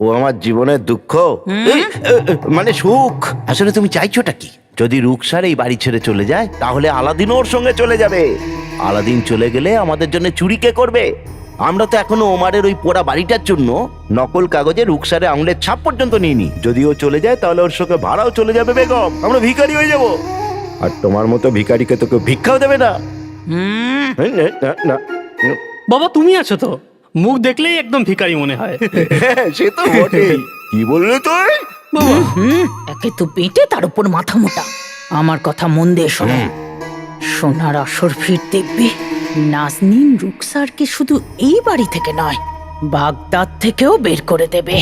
ও আমার জীবনের দুঃখ, মানে সুখ। আসলে তুমি চাইছোটা কি? যদি রুকসার এই বাড়ি ছেড়ে চলে যায় তাহলে আলাদিনও ওর সঙ্গে চলে যাবে। আলাদিন চলে গেলে আমাদের জন্য চুরি কে করবে? আমরা তো এখনো ওমারের ওই পোড়া বাড়িটার জন্য নকল কাগজে রুকসারে আঙুলের ছাপ পর্যন্ত নিইনি। যদি ও চলে যায় তাহলে ওর সঙ্গে ভাড়াও চলে যাবে বেগম, আমরা ভিখারি হয়ে যাব। আর তোমার মতো ভিখারিকে তো কেউ ভিক্ষাও দেবে না। বাবা তুমি আছো তো, মুখ দেখলেই একদম ভিখারি মনে হয়। সে তো বটেই। কি বললে তুই? বাবা একে তো পেটে, তার উপর মাথা মোটা। আমার কথা মন দিয়ে শোনো। সোনার আসর ভিড় দেখবি। নাজনীন রুকসারকে শুধু এই বাড়ি থেকে নয়, বাগদাদ থেকেও বের করে দেবে।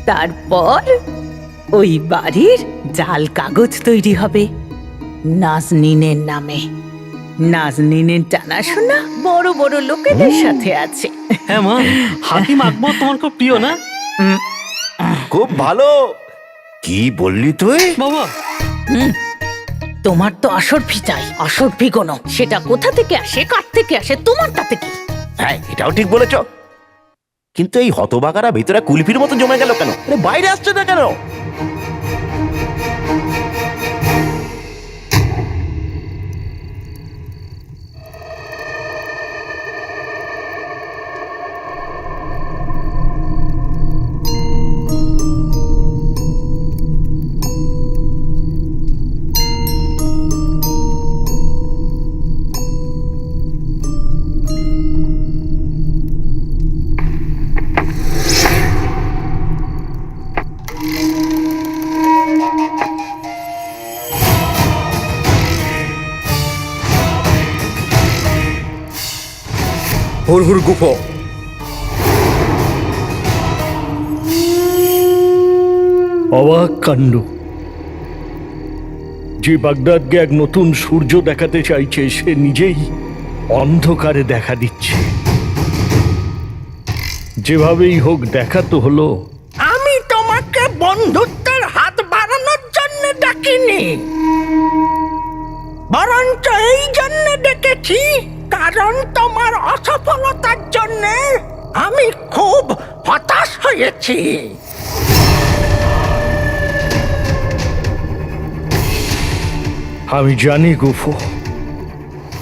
তারপর ওই বাড়ির জাল কাগজ তৈরি হবে নাজনীনের নামে। নাজনীনের জানাশোনা বড় বড় লোকেদের সাথে আছে। হ্যাঁ মা, হাকিম আকবর তোমার খুব প্রিয় না? খুব ভালো। কি বললি তুই? বাবা তোমার তো আসর ফি চাই, আসর ফি কোনো, সেটা কোথা থেকে আসে, কার থেকে আসে, তোমার তাতে কি? হ্যাঁ, এটাও ঠিক বলেছ। কিন্তু এই হতবাগারা ভিতরে কুলফির মতো জমে গেল কেন? বাইরে আসছে না কেন? হুড়হুড় গুফো। অবাক কাণ্ড! যে বাগদাদকে এক নতুন সূর্য দেখাতে চাইছে সে নিজেই অন্ধকারে দেখা দিচ্ছে। যেভাবেই হোক দেখা তো হলো। আমি তোমাকে বন্ধুত্বের হাত বাড়ানোর জন্য ডাকিনি, বরঞ্চ এই জন্য ডেকেছি কারণ তোমার অসফলতার জন্য আমি খুব হতাশ হয়েছি। আমি জানি গুফো,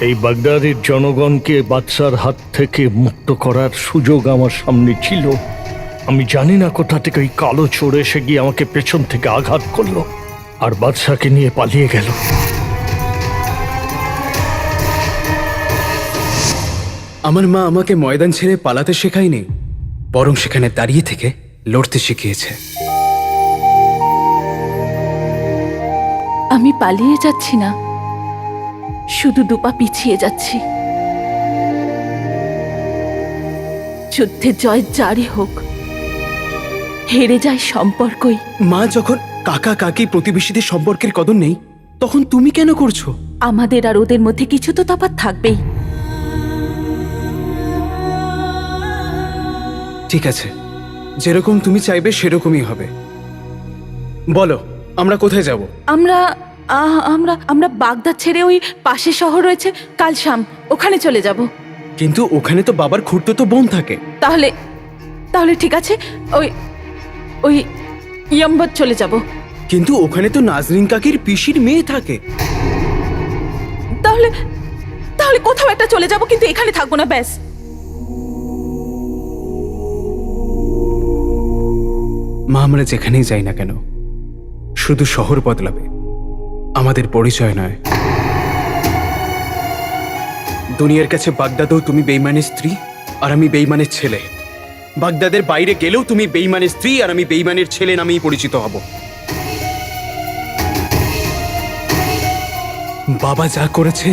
এই বাগদাদের জনগণকে বাদশার হাত থেকে মুক্ত করার সুযোগ আমার সামনে ছিল। আমি জানি না কোথা থেকে ওই কালো চোর এসে গিয়ে আমাকে পেছন থেকে আঘাত করলো আর বাদশাকে নিয়ে পালিয়ে গেল। আমার মা আমাকে ময়দান ছেড়ে পালাতে শেখায়নি, বরং সেখানে দাঁড়িয়ে থেকে লড়তে শিখিয়েছে। আমি পালিয়ে যাচ্ছি না, শুধু দুপা পিছিয়ে যাচ্ছি। যুদ্ধে জয় জারি হোক, হেরে যায় সম্পর্কই। মা, যখন কাকা কাকি প্রতিবেশীদের সম্পর্কের কদর নেই তখন তুমি কেন করছো? আমাদের আর ওদের মধ্যে কিছু তো তফাৎ থাকবেই। ঠিক আছে, যেরকম তুমি চাইবে সেরকমই হবে। বলো, আমরা কোথায় যাব? আমরা আমরা আমরা বাগদাদ ছেড়ে ওই পাশে শহর রয়েছে কালশাম, ওখানে চলে যাব। কিন্তু ওখানে তো বাবার খুড়তুতো বোন থাকে। তাহলে তাহলে ঠিক আছে, ওই ওই ইয়াম্বাদ চলে যাব। কিন্তু ওখানে তো নাজরিন কাকির পিসির মেয়ে থাকে। তাহলে তাহলে কোথাও একটা চলে যাব, কিন্তু এখানে থাকবো না, ব্যাস। মা, আমরা যেখানেই যাই না কেন শুধু শহর বদলাবে, আমাদের পরিচয় নয়। দুনিয়ার কাছে বাগদাদেও তুমি বেঈমানের স্ত্রী আর আমি বেঈমানের ছেলে। বাগদাদের বাইরে গেলেও তুমি বেঈমানের স্ত্রী আর আমি বেঈমানের ছেলে নামেই পরিচিত হব। বাবা যা করেছে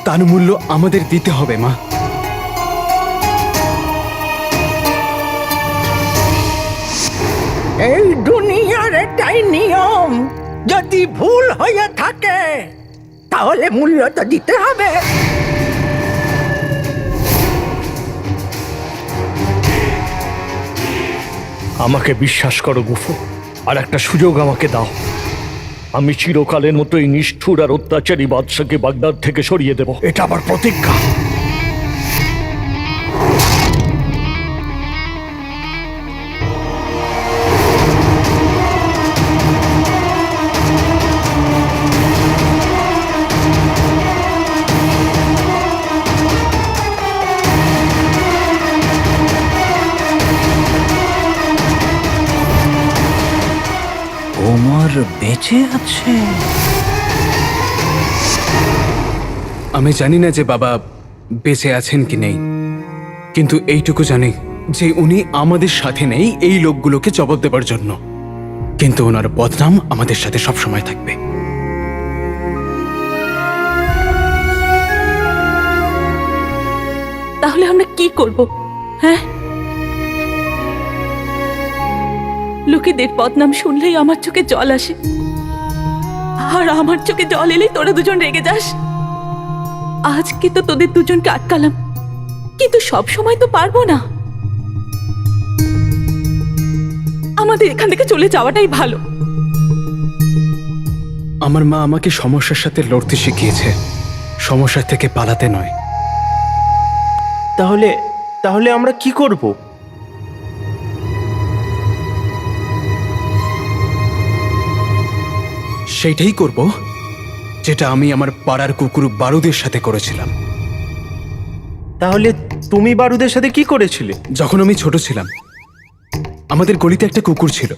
তার মূল্য আমাদের দিতে হবে মা। এই দুনিয়ার এটাই নিয়ম, যদি ভুল হয়ে থাকে তাহলে মূল্য তো দিতে হবে। আমাকে বিশ্বাস করো গুফো, আর একটা সুযোগ আমাকে দাও। আমি চিরকালের মতো এই নিষ্ঠুর আর অত্যাচারী বাদশাকে বাগদাদ থেকে সরিয়ে দেব, এটা আমার প্রতিজ্ঞা। ওমর বেঁচে আছে? আমি জানি না যে বাবা বেঁচে আছেন কি নেই, কিন্তু এইটুকু জানি যে উনি আমাদের সাথে নেই এই লোকগুলোকে জবাব দেবার জন্য, কিন্তু ওনার বদনাম আমাদের সাথে সবসময় থাকবে। তাহলে আমরা কি করব? হ্যাঁ, লোকেদের বদনাম শুনলেই আমার চোখে জল আসে, আর আমার চোখে জল এলেই তোরা দুজন রেগে যাস। আজকে তো তোদের দুজনকে আটকালাম, কিন্তু সব সময় তো পারবো না। আমাদের এখান থেকে চলে যাওয়াটাই ভালো। আমার মা আমাকে সমস্যার সাথে লড়তে শিখিয়েছে, সমস্যা থেকে পালাতে নয়। তাহলে আমরা কি করব? সেইটাই করব যেটা আমি আমার পাড়ার কুকুর বারুদের সাথে করেছিলাম। তাহলে তুমি বারুদের সাথে কি করেছিলে? যখন আমি ছোট ছিলাম, আমাদের গলিতে একটা কুকুর ছিল।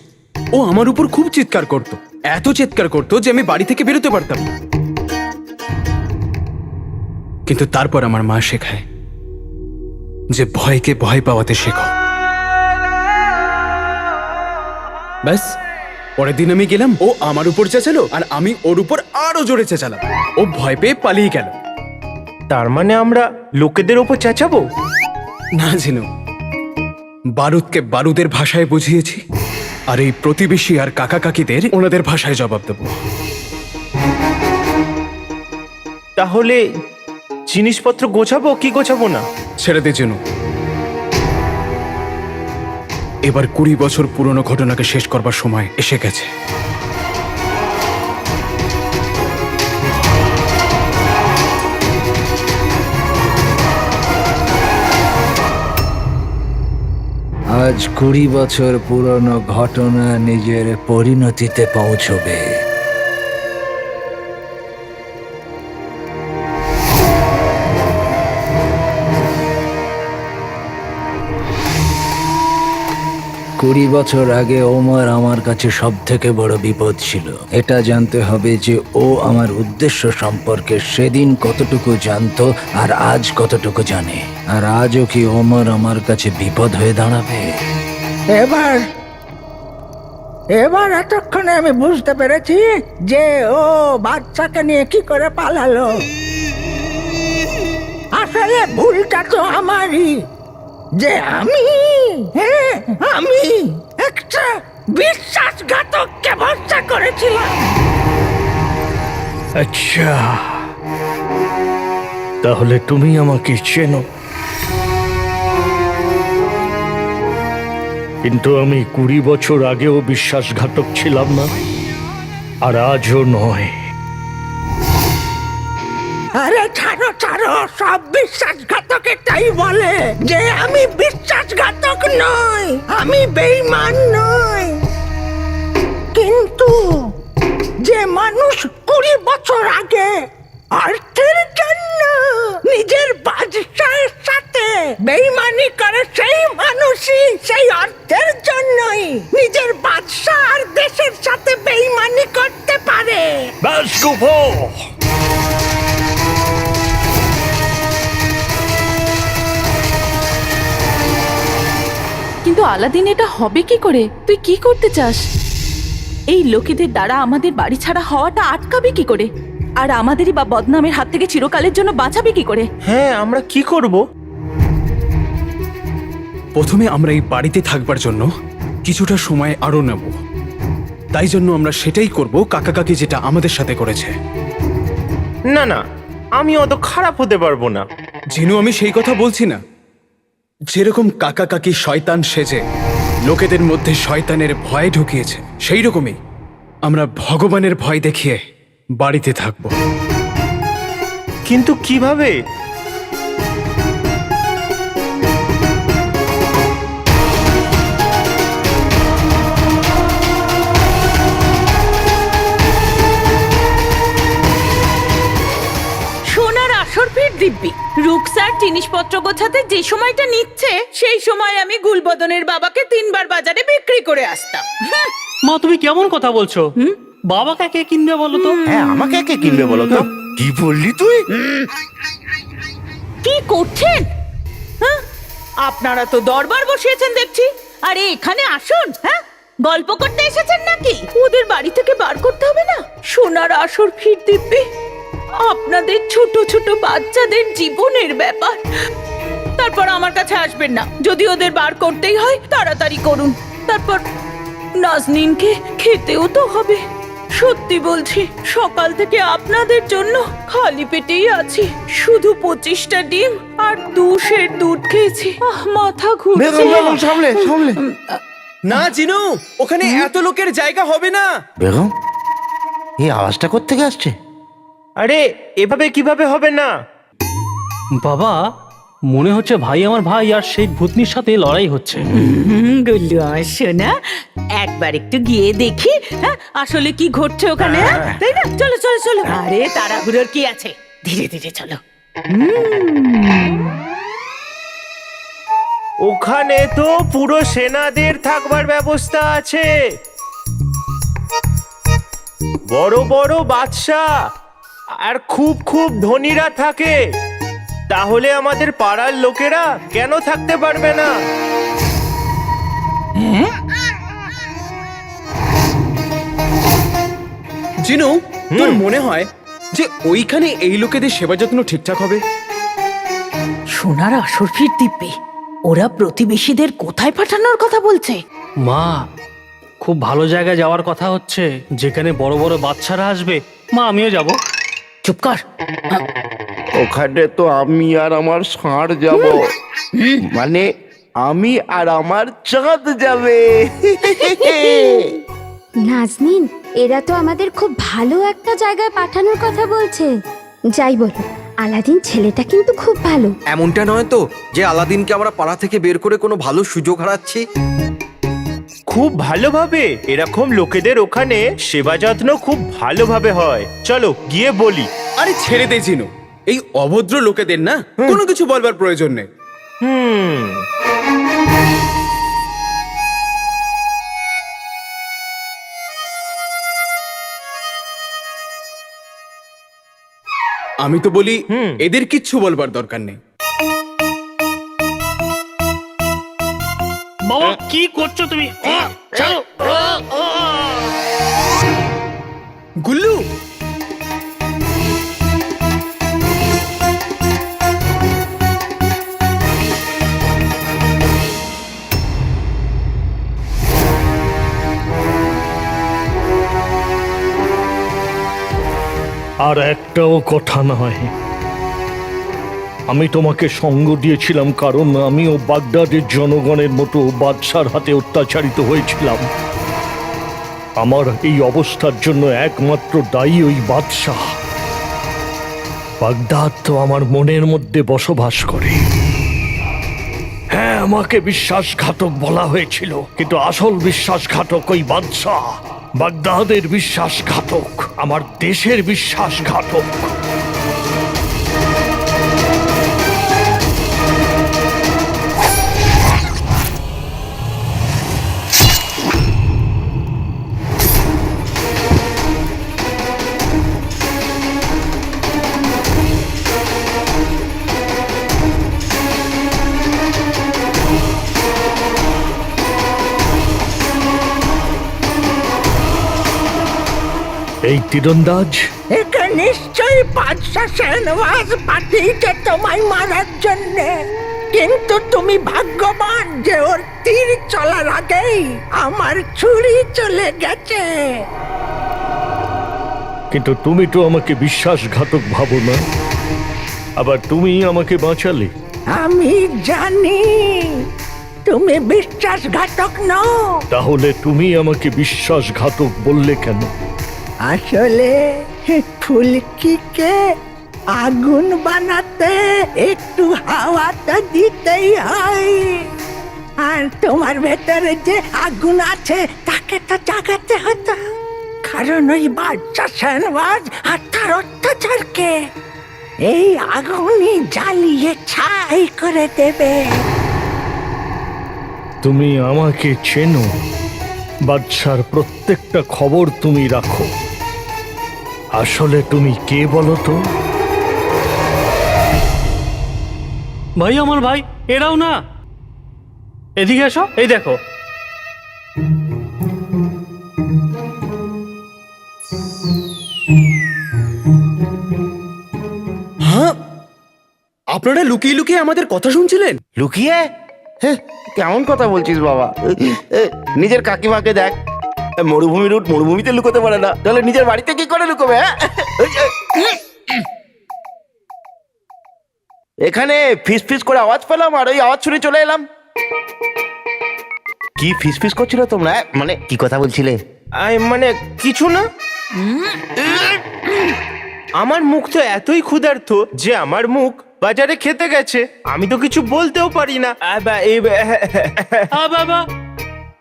ও আমার উপর খুব চিৎকার করত, এত চিৎকার করত যে আমি বাড়ি থেকে বেরোতে পারতাম না। কিন্তু তারপর আমার মা শেখায় যে ভয়কে ভয় পাওয়াতে শেখো। ব্যাস, পরের দিন আমি গেলাম, ও আমার উপর চেঁচালো আর আমি ওর উপর আরো জোরে চেঁচালাম। ও ভয় পেয়ে পালিয়ে গেল। তার মানে আমরা লোকেদের ওপর চেঁচাবো? না জিনু, বারুদকে বারুদের ভাষায় বুঝিয়েছি, আর এই প্রতিবেশী আর কাকা কাকিদের ওনাদের ভাষায় জবাব দেব। তাহলে জিনিসপত্র গোছাবো কি গোছাবো না? ছেড়ে দে জিনু, এবার 20 বছর পুরনো ঘটনাকে শেষ করবার সময় এসে গেছে। আজ 20 বছর পুরনো ঘটনা নিজের পরিণতিতে পৌঁছবে। কুড়ি বছর আগে ওমর আমার কাছে সব থেকে বড় বিপদ ছিল। এটা জানতে হবে যে ও আমার উদ্দেশ্য সম্পর্কে সেদিন কতটুকু জানতো আর আজ কতটুকু জানে। আর আজও কি ওমর আমার কাছে বিপদ হয়ে দাঁড়াবে? এবার এতক্ষণে আমি বুঝতে পেরেছি যে ও বাচ্চাকে নিয়ে কি করে পালালো। আসলে ভুলটা তো আমারই, যে আমি একটা বিশ্বাসঘাতককে ভরসা করেছিলাম। আচ্ছা, তাহলে তুমি আমাকে চেনো, কিন্তু আমি 20 বছর আগেও বিশ্বাসঘাতক ছিলাম না, আর আজও নয়। আরে ছাড়ো ছাড়ো, সব বিশ্বাসঘাতক এটাই বলে যে আমি বিশ্বাসঘাতক নই, আমি বেঈমান নই। কিন্তু যে মানুষ 20 বছর আগে অর্থের জন্য নিজের বাদশাহের সাথে বেঈমানি করে, সেই মানুষই সেই অর্থের জন্যই নিজের বাদশাহ আর দেশের সাথে বেঈমানি করতে পারে। ব্যাস কুফো! কিন্তু আলাদিন, এটা হবে কি করে? তুই কি করতে চাস? এই লোকেদের দ্বারা আমাদের বাড়ি ছাড়া হওয়াটা আটকাবে কি করে? আর আমাদেরই বা বদনামের হাত থেকে চিরকালের জন্য বাঁচাবে কি করে? হ্যাঁ, আমরা কি করব? প্রথমে আমরা এই বাড়িতে থাকবার জন্য কিছুটা সময় আরো নেব। তাই জন্য আমরা সেটাই করব কাকা কাকি যেটা আমাদের সাথে করেছে। না না, আমি অত খারাপ হতে পারবো না। জিনু, আমি সেই কথা বলছি না। যেরকম কাকা কাকি শয়তান সেজে লোকেদের মধ্যে শয়তানের ভয় ঢুকিয়েছে, সেই রকমই আমরা ভগবানের ভয় দেখিয়ে বাড়িতে থাকবো। কিন্তু কিভাবে? সোনার আসর ফির দিব্যি রুকসার জিনিসপত্র গোছাতে যে সময়টা নিচ্ছে সেই সময় আমি গুলবদনের বাবাকে 3 বার বাজারে বিক্রি করে আসতাম। মা তুমি কেমন কথা বলছো? বাবাকে কে কিনবে বলো তো? হ্যাঁ, আমাকে কে কিনবে বলো তো? কি বললি তুই? কি করছেন? হ্যাঁ? আপনারা তো দরবার বসিয়েছেন দেখছি। আরে এখানে আসুন। হ্যাঁ, গল্প করতে এসেছেন নাকি? ওদের বাড়ি থেকে বার করতে হবে না? সোনার আসর ফির দিব্যি আপনাদের ছোট ছোট বাচ্চাদের জীবনের ব্যাপার। তারপর আমার কাছে আসবেন না। যদি ওদের বার করতেই হয় তাড়াতাড়ি করুন। তারপর নাজনীনকে খেতেও তো হবে। সত্যি বলছি, সকাল থেকে আপনাদের জন্য খালি পেটেই আছি। শুধু 25টা ডিম আর 2 সের দুধ খেয়েছি। মাথা ঘুরছে। সামলে সামলে। না জিনু, ওখানে এত লোকের জায়গা হবে না। বেগম, এই আওয়াজটা কোত্থেকে আসছে? আরে এভাবে কিভাবে হবে না? বাবা, মনে হচ্ছে ভাই আমার ভাই আর সেই ভূতনির সাথে লড়াই হচ্ছে। গুল্লু আমার সোনা, একবার একটু গিয়ে দেখি হ্যাঁ আসলে কি ঘটছে ওখানে। হ্যাঁ? তাই না? চলো চলো চলো। আরে তাড়াহুড়োর কি আছে, ধীরে ধীরে চলো। ওখানে তো পুরো সেনাদের থাকবার ব্যবস্থা আছে, বড় বড় বাদশা আর খুব খুব ধনীরা থাকে। তাহলে আমাদের পাড়ার লোকেরা কেন থাকতে পারবে না? জিনু, তোর মনে হয় যে ওইখানে এই লোকেদের সেবা যত্ন ঠিকঠাক হবে? সোনার আসর ফির দিব্যি ওরা প্রতিবেশীদের কোথায় পাঠানোর কথা বলছে? মা, খুব ভালো জায়গায় যাওয়ার কথা হচ্ছে, যেখানে বড় বড় বাচ্চারা আসবে। মা, আমিও যাব। চুপ কর। ওখানে তো আমি আর আমার ষাঁড় যাব, মানে আমি আর আমার চাঁদ যাবে। নাজনীন, এরা তো আমাদের খুব ভালো একটা জায়গায় পাঠানোর কথা বলছে। যাই বলো, আলাদিন ছেলেটা কিন্তু খুব ভালো। এমনটা নয় তো যে আলাদিনকে আমরা পাড়া থেকে বের করে কোনো ভালো সুযোগ হারাচ্ছি। খুব ভালোভাবে এরকম লোকেদের ওখানে সেবা যত্ন খুব ভালোভাবে হয়। চলো গিয়ে বলি। আরে ছেড়ে দে জিনু, এই অভদ্র লোকেদের না কোনো কিছু বলবার প্রয়োজন নেই। আমি তো বলি এদের কিচ্ছু বলবার দরকার নেই। বাবা, কি করছো তুমি? চলো। গুল্লু, আর একটাও কথা নয়। আমি তোমাকে সঙ্গ দিয়েছিলাম কারণ আমিও বাগদাদের জনগণের মতো বাদশার হাতে অত্যাচারিত হয়েছিলাম। আমার এই অবস্থার জন্য একমাত্র দায়ী ওই বাদশাহ। বাগদাদ তো আমার মনের মধ্যে বসবাস করে। হ্যাঁ, আমাকে বিশ্বাসঘাতক বলা হয়েছিল, কিন্তু আসল বিশ্বাসঘাতক ওই বাদশাহ। বাগদাদের বিশ্বাসঘাতক, আমার দেশের বিশ্বাসঘাতক। এই তীরন্দাজ, একে নিশ্চয়ই বাদশাহ শেহনওয়াজ পাঠিয়েছে তোমায় মারার জন্য। কিন্তু তুমি ভাগ্যবান যে ওর তীর চলার আগেই আমার ছুরি চলে গেছে। কিন্তু তুমি তো আমাকে বিশ্বাসঘাতক ভাবো না, আবার তুমি আমাকে বাঁচালে। আমি জানি তুমি বিশ্বাসঘাতক নও। তাহলে তুমি আমাকে বিশ্বাসঘাতক বললে কেন? আসলে ফুলকিকে আগুন বানাতে একটু হাওয়া তো দিতেই হয়, আর তোমার ভেতরে যে আগুন আছে তাকে তো জাগাতে হতো, কারণ ওই বাচ্চা সেনবাজ আর তার অত্যাচারকে এই আগুনই জ্বালিয়ে ছাই করে দেবে। তুমি আমাকে চেনো, বাদশার প্রত্যেকটা খবর তুমি রাখো। আসলে তুমি কে বলো তো? ভাই আমার ভাই, এরাও না। এদিকে এসো, এই দেখো। হ্যাঁ, আপনারা লুকিয়ে লুকিয়ে আমাদের কথা শুনছিলেন? লুকিয়ে? হ্যাঁ, কেমন কথা বলছিস বাবা? নিজের কাকিমাকে দেখ, মরুভূমির উট মরুভূমিতে লুকোতে পারে না, তাহলে নিজের বাড়িতে কি করে লুকোবে? হ্যাঁ? এখানে ফিস ফিস করে আওয়াজ পেলাম, আর ওই আওয়াজ শুনে চলে এলাম। কি ফিস ফিস করছিল তোমরা? মানে কি কথা বলছিলে? মানে কিছু না। আমার মুখ তো এতই ক্ষুধার্ত যে আমার মুখ বাজারে খেতে গেছে। আমি তো কিছু বলতেও পারি না। বাবা,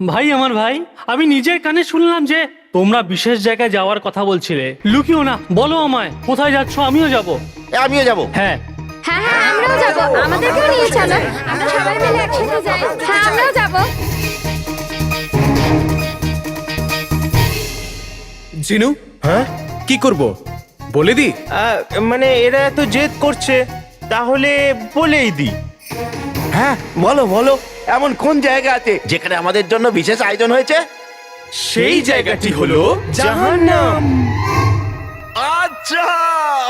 ভাই আমার ভাই, আমি নিজের কানে শুনলাম যে তোমরা বিশেষ জায়গায় যাওয়ার কথা বলছিলে। লুকিও না, বলো আমায় কোথায় যাচ্ছ, আমিও যাব। আমিও যাব। হ্যাঁ হ্যাঁ হ্যাঁ আমরাও যাব, আমাদেরকেও নিয়ে চলো, আমরা সবাই মিলে একসাথে যাই। হ্যাঁ আমরাও যাব। জিনু, হ্যাঁ, কি করব বলে দি? মানে এরা এত জেদ করছে, তাহলে বলেই দি। হ্যাঁ বলো বলো, এমন কোন জায়গা আছে যেখানে আমাদের জন্য বিশেষ আয়োজন হয়েছে? সেই জায়গাটি হলো জাহান্নাম। আচ্ছা,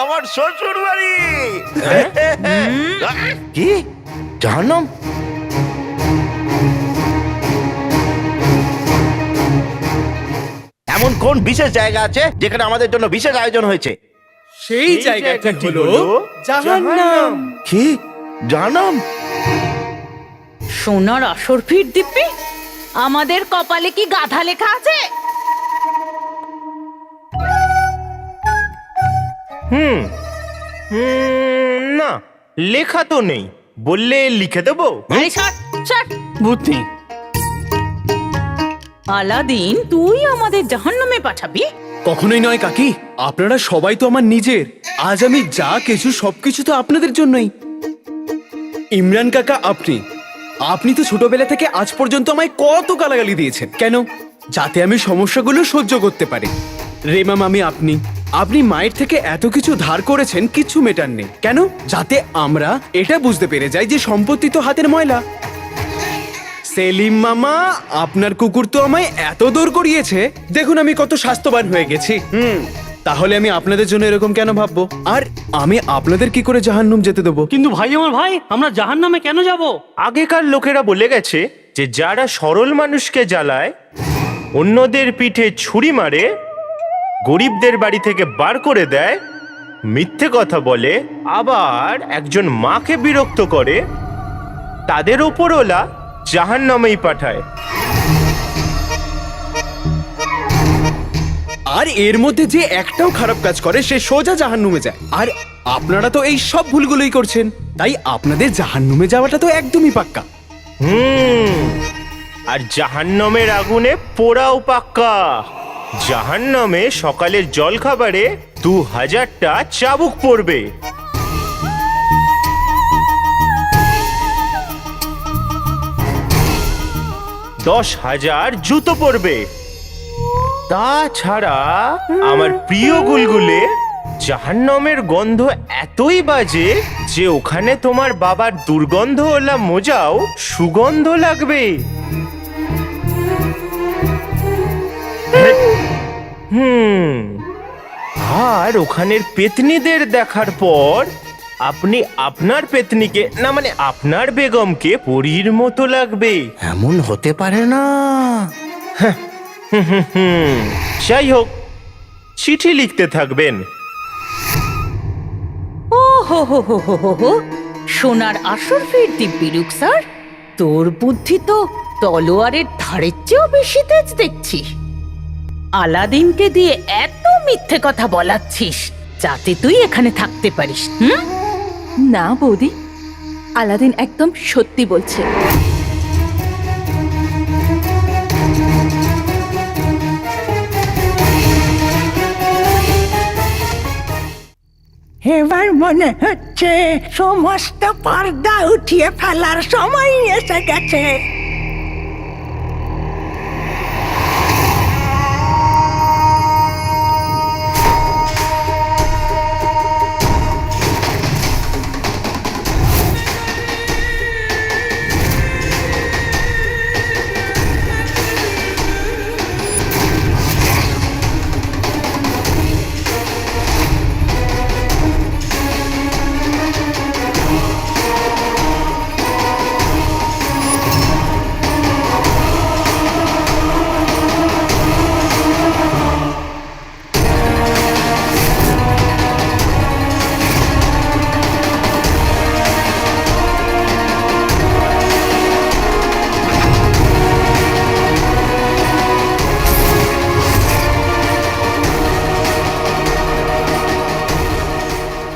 আমার শ্বশুর বাড়ি। কি জাহান্নাম? এমন কোন বিশেষ জায়গা আছে যেখানে আমাদের জন্য বিশেষ আয়োজন হয়েছে? সেই জায়গাটি হলো জাহান্নাম। কি জাহান্নাম? সোনার আসর ফির দিব্যি, আমাদের কপালে কি গাধা লেখা আছে? না, লেখা তো নেই, বললে লিখে দেবো। এই ছাড়, ছাড়। বুদ্ধি। আলাদিন, তুই আমাদের জাহান্নামে পাঠাবি? কখনোই নয় কাকি, আপনারা সবাই তো আমার নিজের। আজ আমি যা কিছু সবকিছু তো আপনাদের জন্যই। ইমরান কাকা, আপনি তো ছোটবেলা থেকে আজ পর্যন্ত আমায় কত গালাগালি দিয়েছেন। কেন? যাতে আমি সমস্যাগুলো সহ্য করতে পারি। রেমা মামি, আপনি মায়ের থেকে এত কিছু ধার করেছেন, কিছু মেটার নেই। কেন? যাতে আমরা এটা বুঝতে পেরে যাই যে সম্পত্তি তো হাতের ময়লা। সেলিম মামা, আপনার কুকুর তো আমায় এত দৌড় করিয়েছে, দেখুন আমি কত স্বাস্থ্যবান হয়ে গেছি। তাহলে আমি আপনাদের জন্য এরকম কেন ভাববো? আর আমি আপনাদের কি করে জাহান্নাম যেতে দেবো? কিন্তু ভাই আমার ভাই, আমরা জাহান্নামে কেন যাব? আগেকার লোকেরা বলে গেছে যে যারা সরল মানুষকে জ্বালায়, অন্যদের পিঠে ছুরি মারে, গরিবদের বাড়ি থেকে বার করে দেয়, মিথ্যে কথা বলে, আবার একজন মাকে বিরক্ত করে, তাদের ওপরওয়ালা জাহান্নামেই পাঠায়। আর এর মধ্যে যে একটাও খারাপ কাজ করে সে সোজা জাহান্নামে যায়। আর আপনারা তো এই সব ভুলগুলোই করছেন, তাই আপনাদের জাহান্নামে যাওয়াটা তো একদমই পাক্কা। আর জাহান্নামের আগুনে পোড়াও পাক্কা। জাহান্নামে সকালের জলখাবারে 2000টা চাবুক পড়বে। দশ 10,000 জুতো পড়বে। তাছাড়া আমার প্রিয় গুলগুলে, জাহান্নামের গন্ধ এতই বাজে যে ওখানে তোমার বাবার দুর্গন্ধওয়ালা মোজাও সুগন্ধ লাগবে। আর ওখানের পেতনিদের দেখার পর আপনি আপনার পেতনিকে, না মানে আপনার বেগমকে পরীর মতো লাগবে। এমন হতে পারে না। যাই হোক, চিঠি লিখতে থাকবেন। ও হো হো হো হো হো হো, সোনার আসর ফির দিব্যি রুকসার, তোর বুদ্ধি তো তলোয়ারের ধারের চেয়েও বেশি তেজ দেখছি। আলাদিনকে দিয়ে এত মিথ্যে কথা বলাচ্ছিস যাতে তুই এখানে থাকতে পারিস। না বৌদি, আলাদিন একদম সত্যি বলছে। এবার মনে হচ্ছে সমস্ত পর্দা উঠিয়ে ফেলার সময় এসে গেছে।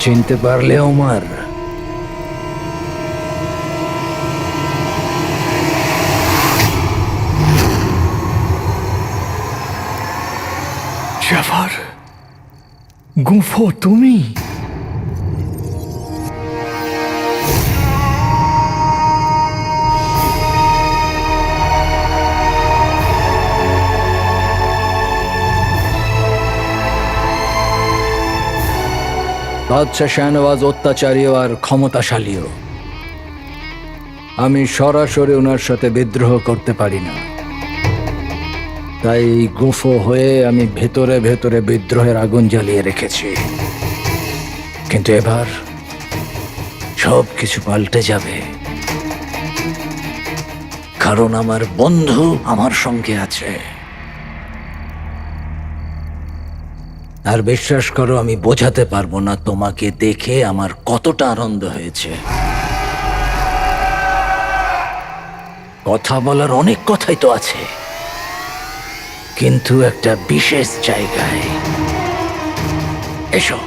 চিনতে পারলে ওমর? জাফর, গুফো তুমি? বাদশাহ শাহনওয়াজ অত্যাচারীও আর ক্ষমতাশালীও। আমি সরাসরি ওনার সাথে বিদ্রোহ করতে পারি না, তাই গুফো হয়ে আমি ভেতরে ভেতরে বিদ্রোহের আগুন জ্বালিয়ে রেখেছি। কিন্তু এবার সব কিছু পাল্টে যাবে, কারণ আমার বন্ধু আমার সঙ্গে আছে। আর বিশ্বাস করো, আমি বোঝাতে পারবো না তোমাকে দেখে আমার কতটা আনন্দ হয়েছে। কথা বলার অনেক কথাই তো আছে, কিন্তু একটা বিশেষ জায়গায়। এসো।